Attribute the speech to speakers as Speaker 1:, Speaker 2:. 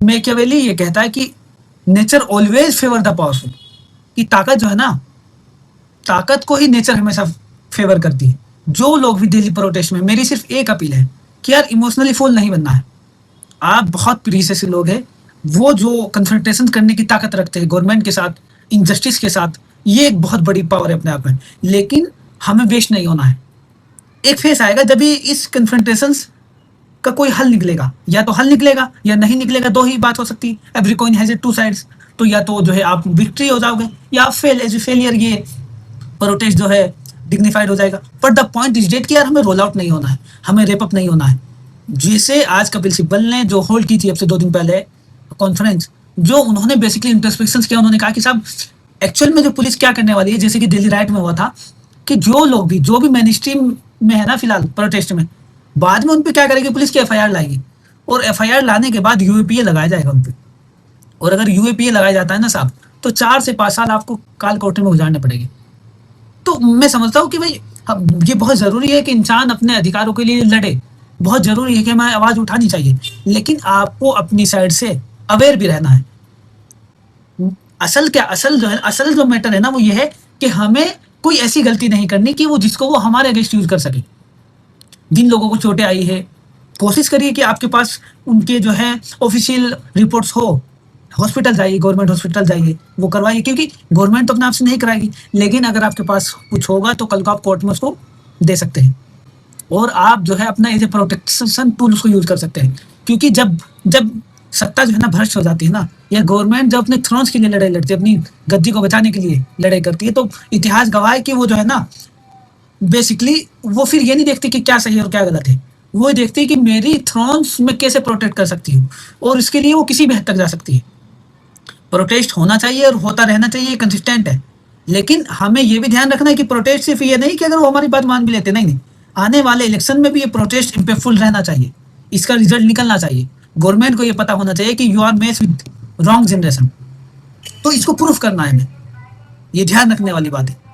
Speaker 1: Machiavelli ये कहता है कि nature always favour the powerful, कि ताकत जो है ना, ताकत को ही नेचर हमेशा फेवर करती है। जो लोग भी दिल्ली प्रोटेस्ट में, मेरी सिर्फ एक अपील है कि यार इमोशनली फूल नहीं बनना है। आप बहुत प्रीस ऐसे लोग हैं, वो जो कन्फ्रंटेशन करने की ताकत रखते हैं गवर्नमेंट के साथ, इनजस्टिस के साथ, ये एक बहुत बड़ी पावर है अपने आप में। लेकिन हमें वेस्ट नहीं होना है। एक फेस आएगा जब भी इस कन्फ्रंटेशंस का कोई हल निकलेगा, या तो हल निकलेगा या नहीं निकलेगा, दो ही बात हो सकती है। Every coin has it two sides. तो या तो जो है आप विक्ट्री हो जाओगे, या आप फेल एज ए फेलियर, ये प्रोटेस्ट जो है डिग्निफाइड हो जाएगा। But the point is that कि यार हमें रोल आउट नहीं होना है, हमें रेप अप नहीं होना है। जैसे आज कपिल सिब्बल ने जो होल्ड की थी अब से 2 दिन पहले कॉन्फ्रेंस, जो उन्होंने बेसिकली इंट्रोस्पेक्शन किया, उन्होंने कहा कि साहब एक्चुअल में जो पुलिस क्या करने वाली है, जैसे कि दिल्ली राइट में हुआ था, कि जो लोग भी, जो भी मेन स्ट्रीम में है ना फिलहाल प्रोटेस्ट में, बाद में उन पे क्या करेगी पुलिस की एफआईआर लाएगी, और एफआईआर लाने के बाद यूएपीए लगाया जाएगा उन पे। और अगर यूएपीए लगाया जाता है ना साहब, तो 4 से 5 साल आपको काल कोठरी में गुजारने पड़ेगी। तो मैं समझता हूँ कि भाई ये बहुत ज़रूरी है कि इंसान अपने अधिकारों के लिए लड़े, बहुत ज़रूरी है कि हमें आवाज़ उठानी चाहिए, लेकिन आपको अपनी साइड से अवेयर भी रहना है। असल जो मैटर है ना, वो ये है कि हमें कोई ऐसी गलती नहीं करनी कि वो हमारे अगेंस्ट यूज़ कर सके। जिन लोगों को चोटें आई है, कोशिश करिए कि आपके पास उनके जो है ऑफिशियल रिपोर्ट्स हो। हॉस्पिटल जाइए, गवर्नमेंट हॉस्पिटल जाइए, वो करवाइए, क्योंकि गवर्नमेंट तो अपने आप से नहीं कराएगी, लेकिन अगर आपके पास कुछ होगा तो कल को आप कोर्ट में उसको दे सकते हैं, और आप जो है अपना एज ए प्रोटेक्शन टूल उसको यूज़ कर सकते हैं। क्योंकि जब जब सत्ता जो है ना भ्रष्ट हो जाती है ना, या गवर्नमेंट जब अपने थ्रोन्स के लिए लड़ाई लड़ती है, अपनी गद्दी को बचाने के लिए लड़ाई करती है, तो इतिहास गवाह है कि वो जो है ना, बेसिकली वो फिर ये नहीं देखती कि क्या सही है और क्या गलत है, वो देखती है कि मेरी थ्रोन्स में कैसे प्रोटेक्ट कर सकती हूँ, और इसके लिए वो किसी भी हद तक जा सकती है। प्रोटेस्ट होना चाहिए और होता रहना चाहिए, कंसिस्टेंट है। लेकिन हमें ये भी ध्यान रखना है कि प्रोटेस्ट सिर्फ ये नहीं कि अगर वो हमारी बात मान भी लेते, नहीं नहीं, आने वाले इलेक्शन में भी ये प्रोटेस्ट इम्पैक्टफुल रहना चाहिए, इसका रिजल्ट निकलना चाहिए। गवर्नमेंट को ये पता होना चाहिए कि you are mess with wrong generation, तो इसको प्रूफ करना है हमें, ये ध्यान रखने वाली बात है।